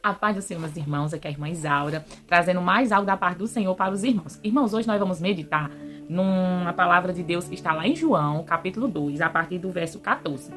A paz do Senhor, meus irmãos, aqui é a irmã Isaura, trazendo mais algo da parte do Senhor para os irmãos. Irmãos, hoje nós vamos meditar numa palavra de Deus que está lá em João, capítulo 2, a partir do verso 14.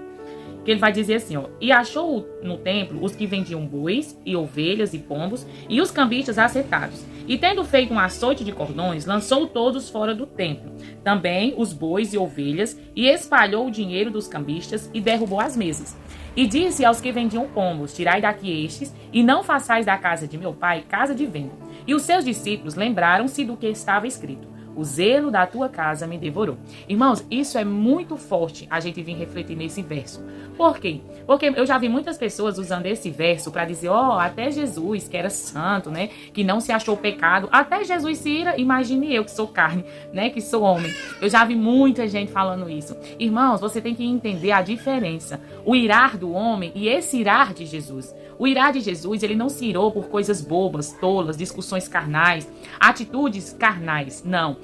Que ele vai dizer assim, ó: E achou no templo os que vendiam bois e ovelhas e pombos e os cambistas assentados. E tendo feito um açoite de cordões, lançou todos fora do templo, também os bois e ovelhas, e espalhou o dinheiro dos cambistas e derrubou as mesas. E disse aos que vendiam pombos: Tirai daqui estes, e não façais da casa de meu pai casa de venda. E os seus discípulos lembraram-se do que estava escrito: O zelo da tua casa me devorou. Irmãos, isso é muito forte a gente vir refletir nesse verso. Por quê? Porque eu já vi muitas pessoas usando esse verso para dizer, até Jesus, que era santo, né, que não se achou pecado, até Jesus se ira, imagine eu que sou carne, né, que sou homem. Eu já vi muita gente falando isso. Irmãos, você tem que entender a diferença. O irar do homem e esse irar de Jesus. O irar de Jesus, ele não se irou por coisas bobas, tolas, discussões carnais, atitudes carnais, não.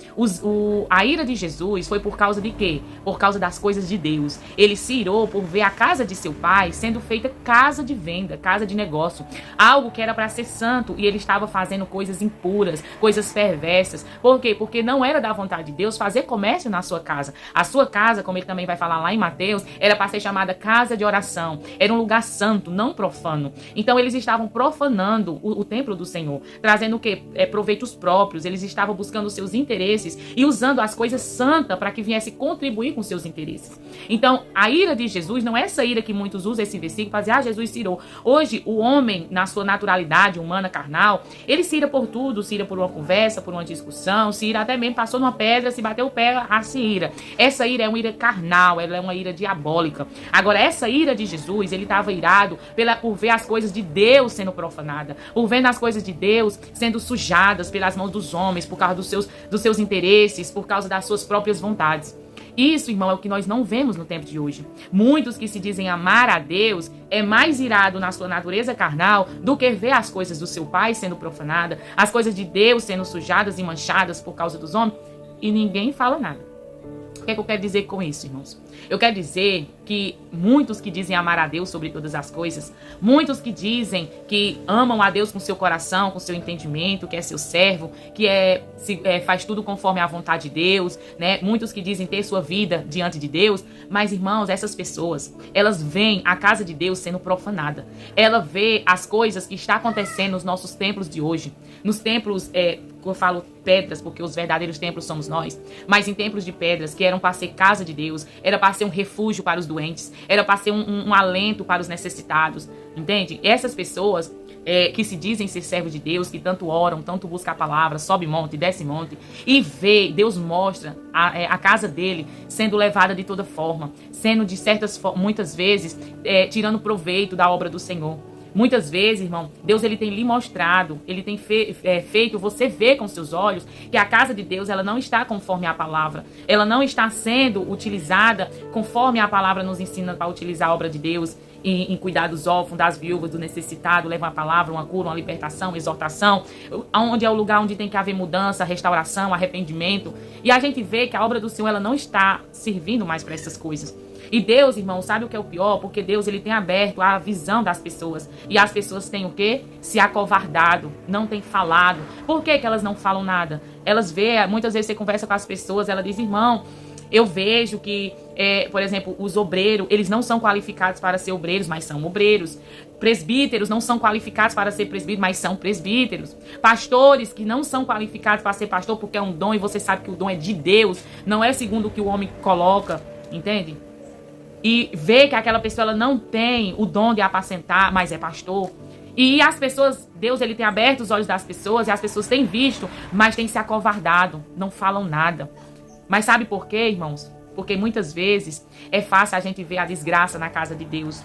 A ira de Jesus foi por causa de quê? Por causa das coisas de Deus. Ele se irou por ver a casa de seu pai sendo feita casa de venda, casa de negócio. Algo que era para ser santo e ele estava fazendo coisas impuras, coisas perversas. Por quê? Porque não era da vontade de Deus fazer comércio na sua casa. A sua casa, como ele também vai falar lá em Mateus, era para ser chamada casa de oração. Era um lugar santo, não profano. Então eles estavam profanando o templo do Senhor, trazendo o quê? Proveitos próprios. Eles estavam buscando os seus interesses e usando as coisas santas para que viesse contribuir com seus interesses. Então a ira de Jesus não é essa ira que muitos usam esse versículo para dizer, Jesus se irou. Hoje o homem, na sua naturalidade humana, carnal, ele se ira por tudo, se ira por uma conversa, por uma discussão, se ira até mesmo, passou numa pedra, se bateu o pé, se ira. Essa ira é uma ira carnal, ela é uma ira diabólica. Agora essa ira de Jesus, ele estava irado por ver as coisas de Deus sendo profanada, por ver as coisas de Deus sendo sujadas pelas mãos dos homens, por causa dos seus interesses, por causa das suas próprias vontades. Isso, irmão, é o que nós não vemos no tempo de hoje. Muitos que se dizem amar a Deus é mais irado na sua natureza carnal do que ver as coisas do seu pai sendo profanadas, as coisas de Deus sendo sujadas e manchadas por causa dos homens, e ninguém fala nada. O que é que eu quero dizer com isso, irmãos? Eu quero dizer que muitos que dizem amar a Deus sobre todas as coisas, muitos que dizem que amam a Deus com seu coração, com seu entendimento, que é seu servo, que faz tudo conforme a vontade de Deus, né? Muitos que dizem ter sua vida diante de Deus, mas, irmãos, essas pessoas, elas veem a casa de Deus sendo profanada. Ela vê as coisas que estão acontecendo nos nossos templos de hoje, nos templos, eu falo pedras, porque os verdadeiros templos somos nós, mas em templos de pedras que eram para ser casa de Deus, era para ser um refúgio para os doentes, era para ser um alento para os necessitados, entende? Essas pessoas que se dizem ser servos de Deus, que tanto oram, tanto buscam a palavra, sobe monte, desce monte, e vê, Deus mostra a casa dele sendo levada de toda forma, sendo muitas vezes, tirando proveito da obra do Senhor. Muitas vezes, irmão, Deus ele tem lhe mostrado, ele tem feito você ver com seus olhos que a casa de Deus ela não está conforme a palavra. Ela não está sendo utilizada conforme a palavra nos ensina para utilizar a obra de Deus em cuidar dos órfãos, das viúvas, do necessitado, levar uma palavra, uma cura, uma libertação, exortação, onde é o lugar onde tem que haver mudança, restauração, arrependimento. E a gente vê que a obra do Senhor ela não está servindo mais para essas coisas. E Deus, irmão, sabe o que é o pior? Porque Deus ele tem aberto a visão das pessoas. E as pessoas têm o quê? Se acovardado, não têm falado. Por que elas não falam nada? Elas veem, muitas vezes você conversa com as pessoas, ela diz, irmão, eu vejo que, por exemplo, os obreiros, eles não são qualificados para ser obreiros, mas são obreiros. Presbíteros não são qualificados para ser presbíteros, mas são presbíteros. Pastores que não são qualificados para ser pastor porque é um dom e você sabe que o dom é de Deus, não é segundo o que o homem coloca, entende? E vê que aquela pessoa ela não tem o dom de apacentar, mas é pastor. E as pessoas, Deus ele tem aberto os olhos das pessoas e as pessoas têm visto, mas têm se acovardado, não falam nada. Mas sabe por quê, irmãos? Porque muitas vezes é fácil a gente ver a desgraça na casa de Deus,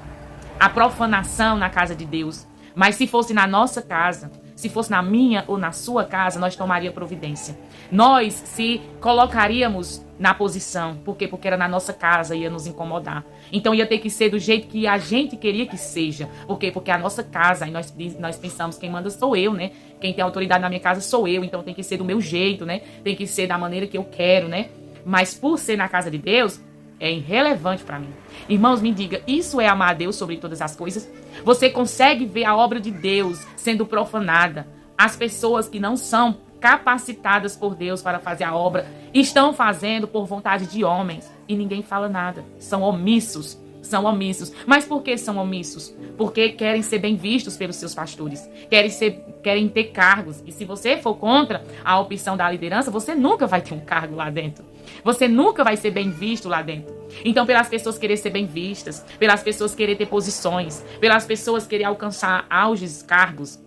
a profanação na casa de Deus. Mas se fosse na nossa casa, se fosse na minha ou na sua casa, nós tomaríamos providência. Nós se colocaríamos na posição. Por quê? Porque era na nossa casa, ia nos incomodar. Então ia ter que ser do jeito que a gente queria que seja. Por quê? Porque é a nossa casa. Aí nós pensamos, quem manda sou eu, né? Quem tem autoridade na minha casa sou eu. Então tem que ser do meu jeito, né? Tem que ser da maneira que eu quero, né? Mas por ser na casa de Deus, é irrelevante para mim. Irmãos, me diga, isso é amar a Deus sobre todas as coisas? Você consegue ver a obra de Deus sendo profanada? As pessoas que não são capacitadas por Deus para fazer a obra estão fazendo por vontade de homens e ninguém fala nada. São omissos. São omissos. Mas por que são omissos? Porque querem ser bem vistos pelos seus pastores. Querem ter cargos. E se você for contra a opção da liderança, você nunca vai ter um cargo lá dentro. Você nunca vai ser bem visto lá dentro. Então, pelas pessoas querer ser bem vistas, pelas pessoas querer ter posições, pelas pessoas querer alcançar auges cargos,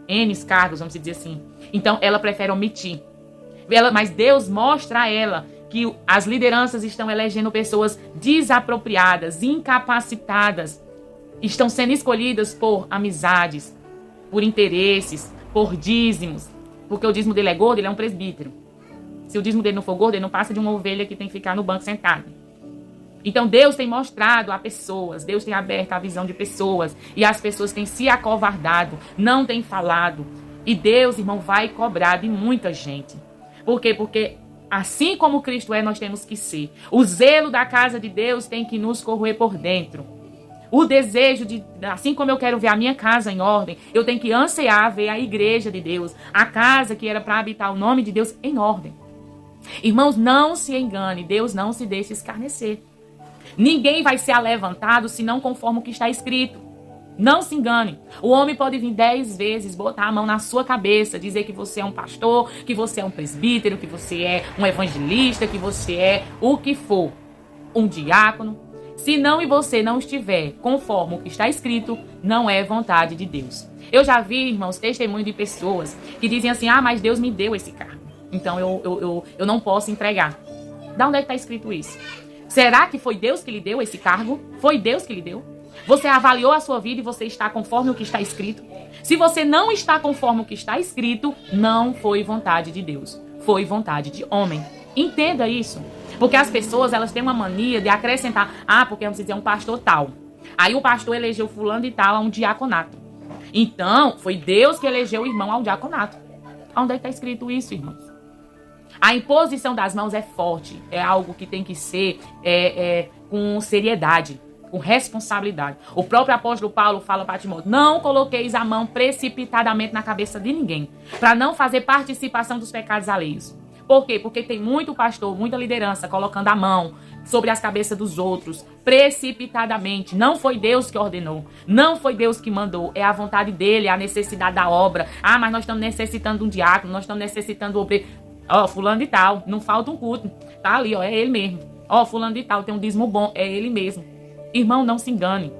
N cargos, vamos dizer assim. Então, ela prefere omitir. Mas Deus mostra a ela que as lideranças estão elegendo pessoas desapropriadas, incapacitadas. Estão sendo escolhidas por amizades, por interesses, por dízimos. Porque o dízimo dele é gordo, ele é um presbítero. Se o dízimo dele não for gordo, ele não passa de uma ovelha que tem que ficar no banco sentado. Então Deus tem mostrado a pessoas, Deus tem aberto a visão de pessoas. E as pessoas têm se acovardado, não têm falado. E Deus, irmão, vai cobrar de muita gente. Por quê? Porque assim como Cristo é, nós temos que ser. O zelo da casa de Deus tem que nos corroer por dentro. O desejo de, assim como eu quero ver a minha casa em ordem, eu tenho que ansiar ver a igreja de Deus, a casa que era para habitar o nome de Deus em ordem. Irmãos, não se engane, Deus não se deixa escarnecer. Ninguém vai ser alevantado se não conforme o que está escrito. Não se engane. O homem pode vir 10 vezes, botar a mão na sua cabeça, dizer que você é um pastor, que você é um presbítero, que você é um evangelista, que você é o que for, um diácono. Se não e você não estiver conforme o que está escrito, não é vontade de Deus. Eu já vi, irmãos, testemunho de pessoas que dizem assim, mas Deus me deu esse cargo, então eu não posso entregar. Da onde é que está escrito isso? Será que foi Deus que lhe deu esse cargo? Foi Deus que lhe deu? Você avaliou a sua vida e você está conforme o que está escrito? Se você não está conforme o que está escrito, não foi vontade de Deus. Foi vontade de homem. Entenda isso. Porque as pessoas, elas têm uma mania de acrescentar, porque vamos dizer, um pastor tal. Aí o pastor elegeu fulano de tal a um diaconato. Então, foi Deus que elegeu o irmão ao diaconato. Onde é que está escrito isso, irmãos? A imposição das mãos é forte. É algo que tem que ser com seriedade, com responsabilidade. O próprio apóstolo Paulo fala para Timóteo, não coloqueis a mão precipitadamente na cabeça de ninguém, para não fazer participação dos pecados alheios. Por quê? Porque tem muito pastor, muita liderança colocando a mão sobre as cabeças dos outros, precipitadamente. Não foi Deus que ordenou, não foi Deus que mandou, é a vontade dele, é a necessidade da obra. Mas nós estamos necessitando de um diácono, nós estamos necessitando de um obreiro. Fulano de tal, não falta um culto, tá ali, é ele mesmo. Fulano de tal, tem um dízimo bom, é ele mesmo. Irmão, não se engane.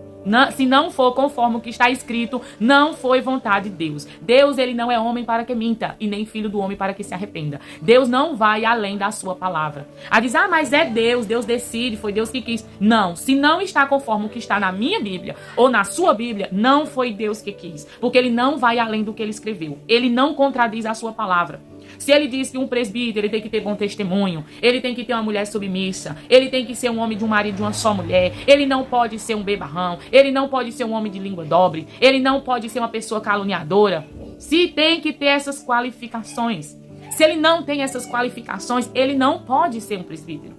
Se não for conforme o que está escrito, não foi vontade de Deus. Deus, ele não é homem para que minta, e nem filho do homem para que se arrependa. Deus não vai além da sua palavra. A dizer, mas é Deus, Deus decide, foi Deus que quis. Não, se não está conforme o que está na minha Bíblia, ou na sua Bíblia, não foi Deus que quis. Porque ele não vai além do que ele escreveu. Ele não contradiz a sua palavra. Se ele diz que um presbítero ele tem que ter bom testemunho, ele tem que ter uma mulher submissa, ele tem que ser um homem de um marido de uma só mulher, ele não pode ser um bebarrão, ele não pode ser um homem de língua dobre, ele não pode ser uma pessoa caluniadora. Se tem que ter essas qualificações. Se ele não tem essas qualificações, ele não pode ser um presbítero.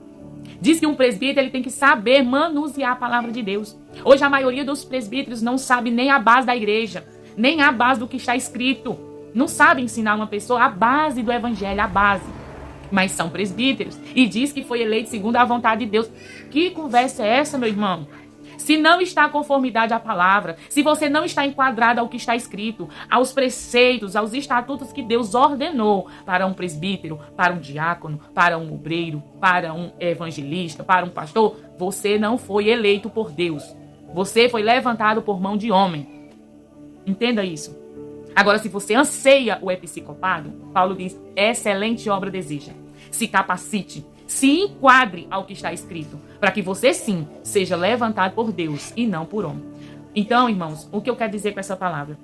Diz que um presbítero ele tem que saber manusear a palavra de Deus. Hoje a maioria dos presbíteros não sabe nem a base da igreja, nem a base do que está escrito. Não sabe ensinar uma pessoa a base do evangelho, a base. Mas são presbíteros. E diz que foi eleito segundo a vontade de Deus. Que conversa é essa, meu irmão? Se não está em conformidade à palavra, se você não está enquadrado ao que está escrito, aos preceitos, aos estatutos que Deus ordenou para um presbítero, para um diácono, para um obreiro, para um evangelista, para um pastor, você não foi eleito por Deus. Você foi levantado por mão de homem. Entenda isso. Agora, se você anseia o episcopado, Paulo diz, excelente obra deseja. Se capacite, se enquadre ao que está escrito, para que você sim seja levantado por Deus e não por homem. Então, irmãos, o que eu quero dizer com essa palavra?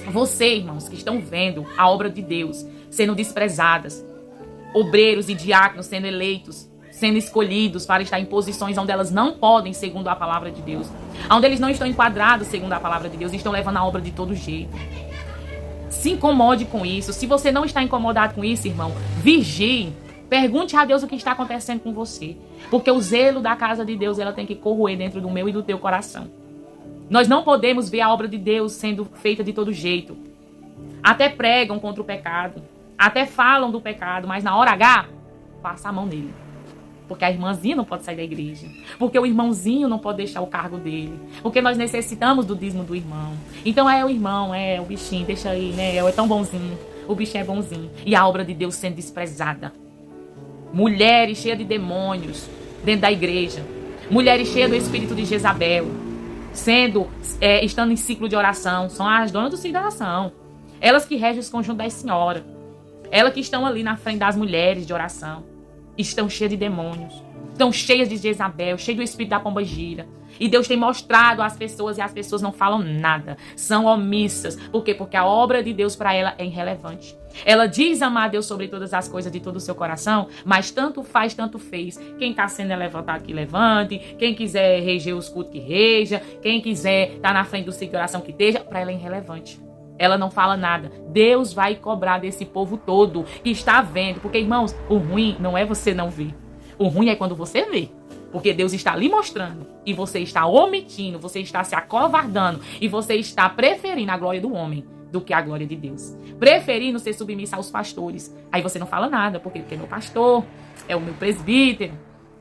Você, irmãos, que estão vendo a obra de Deus sendo desprezadas, obreiros e diáconos sendo eleitos, sendo escolhidos para estar em posições onde elas não podem, segundo a palavra de Deus, onde eles não estão enquadrados, segundo a palavra de Deus, e estão levando a obra de todo jeito. Se incomode com isso. Se você não está incomodado com isso, irmão, vigie. Pergunte a Deus o que está acontecendo com você. Porque o zelo da casa de Deus, ela tem que corroer dentro do meu e do teu coração. Nós não podemos ver a obra de Deus sendo feita de todo jeito. Até pregam contra o pecado. Até falam do pecado. Mas na hora H, passa a mão nele. Porque a irmãzinha não pode sair da igreja. Porque o irmãozinho não pode deixar o cargo dele. Porque nós necessitamos do dízimo do irmão. Então é o irmão, é o bichinho, deixa aí, né? É tão bonzinho. O bichinho é bonzinho. E a obra de Deus sendo desprezada. Mulheres cheias de demônios dentro da igreja. Mulheres cheias do espírito de Jezabel. Estando em ciclo de oração. São as donas do ciclo de oração. Elas que regem os conjuntos das senhoras. Elas que estão ali na frente das mulheres de oração. Estão cheias de demônios. Estão cheias de Jezabel. Cheias do espírito da pombagira. E Deus tem mostrado às pessoas e as pessoas não falam nada. São omissas. Por quê? Porque a obra de Deus para ela é irrelevante. Ela diz amar a Deus sobre todas as coisas de todo o seu coração, mas tanto faz, tanto fez. Quem está sendo levantado, que levante. Quem quiser reger os cultos, que reja. Quem quiser estar na frente do ciclo de oração, que esteja. Para ela é irrelevante. Ela não fala nada. Deus vai cobrar desse povo todo que está vendo. Porque, irmãos, o ruim não é você não ver. O ruim é quando você vê. Porque Deus está lhe mostrando e você está omitindo, você está se acovardando e você está preferindo a glória do homem do que a glória de Deus. Preferindo ser submissa aos pastores. Aí você não fala nada, porque é meu pastor, é o meu presbítero.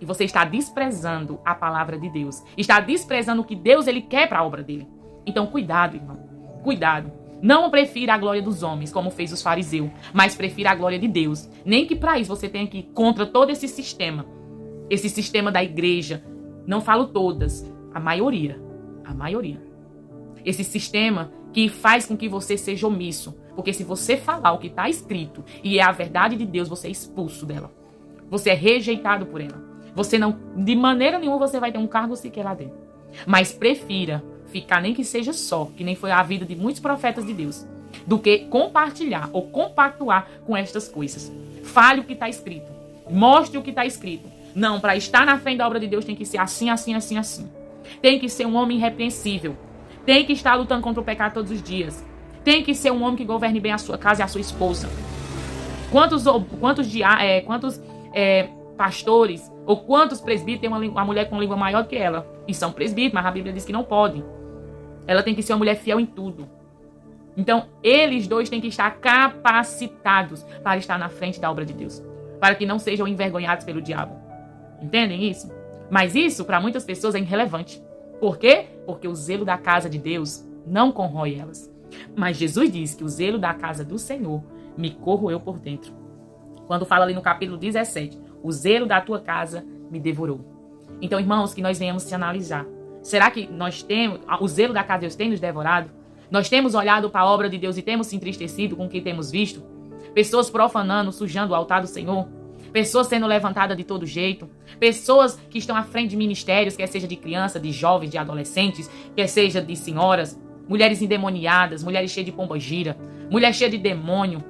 E você está desprezando a palavra de Deus. Está desprezando o que Deus ele quer para a obra dele. Então cuidado, irmão. Cuidado. Não prefira a glória dos homens, como fez os fariseus, mas prefira a glória de Deus. Nem que para isso você tenha que ir contra todo esse sistema. Esse sistema da igreja, não falo todas, a maioria. Esse sistema que faz com que você seja omisso. Porque se você falar o que está escrito e é a verdade de Deus, você é expulso dela. Você é rejeitado por ela. Você não, de maneira nenhuma, você vai ter um cargo sequer lá dentro. Mas prefira ficar, nem que seja só, que nem foi a vida de muitos profetas de Deus, do que compartilhar ou compactuar com estas coisas. Fale o que está escrito. Mostre o que está escrito. Não, para estar na frente da obra de Deus tem que ser assim, assim, assim, assim. Tem que ser um homem irrepreensível. Tem que estar lutando contra o pecado todos os dias. Tem que ser um homem que governe bem a sua casa e a sua esposa. Quantos pastores ou quantos presbíteros têm uma mulher com língua maior do que ela? E são presbíteros, mas a Bíblia diz que não podem. Ela tem que ser uma mulher fiel em tudo. Então, eles dois têm que estar capacitados para estar na frente da obra de Deus. Para que não sejam envergonhados pelo diabo. Entendem isso? Mas isso, para muitas pessoas, é irrelevante. Por quê? Porque o zelo da casa de Deus não corrói elas. Mas Jesus diz que o zelo da casa do Senhor me corroeu por dentro. Quando fala ali no capítulo 17, o zelo da tua casa me devorou. Então, irmãos, que nós venhamos se analisar. Será que nós temos, o zelo da casa de Deus tem nos devorado? Nós temos olhado para a obra de Deus e temos se entristecido com o que temos visto? Pessoas profanando, sujando o altar do Senhor. Pessoas sendo levantadas de todo jeito. Pessoas que estão à frente de ministérios, quer seja de crianças, de jovens, de adolescentes, quer seja de senhoras. Mulheres endemoniadas, mulheres cheias de pombagira, mulher cheia de demônio.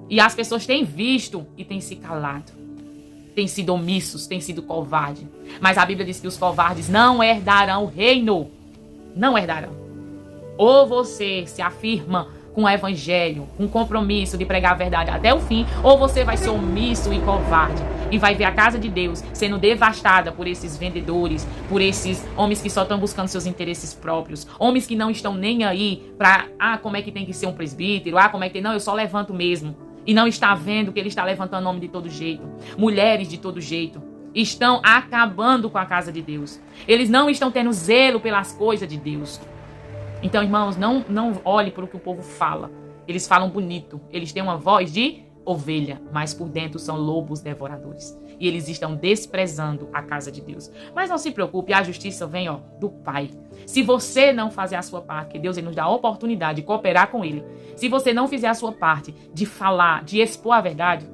E as pessoas têm visto e têm se calado. Têm sido omissos, têm sido covardes. Mas a Bíblia diz que os covardes não herdarão o reino. Não herdarão. Ou você se afirma com o evangelho, com o compromisso de pregar a verdade até o fim, ou você vai ser omisso e covarde e vai ver a casa de Deus sendo devastada por esses vendedores, por esses homens que só estão buscando seus interesses próprios, homens que não estão nem aí para, como é que tem que ser um presbítero, como é que tem, não, eu só levanto mesmo, e não está vendo que ele está levantando homem de todo jeito, mulheres de todo jeito, estão acabando com a casa de Deus, eles não estão tendo zelo pelas coisas de Deus. Então, irmãos, não olhe para o que o povo fala. Eles falam bonito. Eles têm uma voz de ovelha, mas por dentro são lobos devoradores. E eles estão desprezando a casa de Deus. Mas não se preocupe, a justiça vem do Pai. Se você não fazer a sua parte, que Deus nos dá a oportunidade de cooperar com Ele. Se você não fizer a sua parte de falar, de expor a verdade,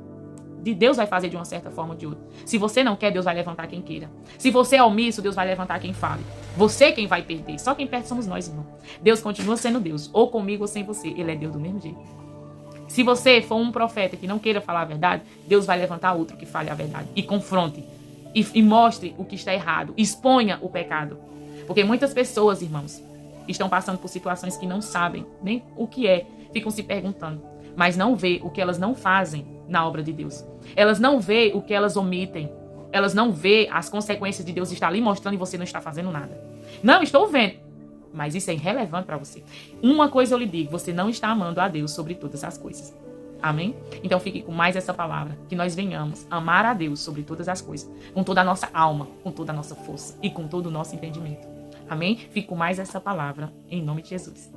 Deus vai fazer de uma certa forma ou de outra. Se você não quer, Deus vai levantar quem queira. Se você é omisso, Deus vai levantar quem fale. Você quem vai perder. Só quem perde somos nós, irmão. Deus continua sendo Deus. Ou comigo ou sem você. Ele é Deus do mesmo jeito. Se você for um profeta que não queira falar a verdade, Deus vai levantar outro que fale a verdade. E confronte. E mostre o que está errado. Exponha o pecado. Porque muitas pessoas, irmãos, estão passando por situações que não sabem nem o que é. Ficam se perguntando. Mas não vê o que elas não fazem na obra de Deus. Elas não veem o que elas omitem. Elas não veem as consequências de Deus estar ali mostrando e você não está fazendo nada. Não, estou vendo. Mas isso é irrelevante para você. Uma coisa eu lhe digo, você não está amando a Deus sobre todas as coisas. Amém? Então fique com mais essa palavra, que nós venhamos amar a Deus sobre todas as coisas, com toda a nossa alma, com toda a nossa força e com todo o nosso entendimento. Amém? Fique com mais essa palavra, em nome de Jesus.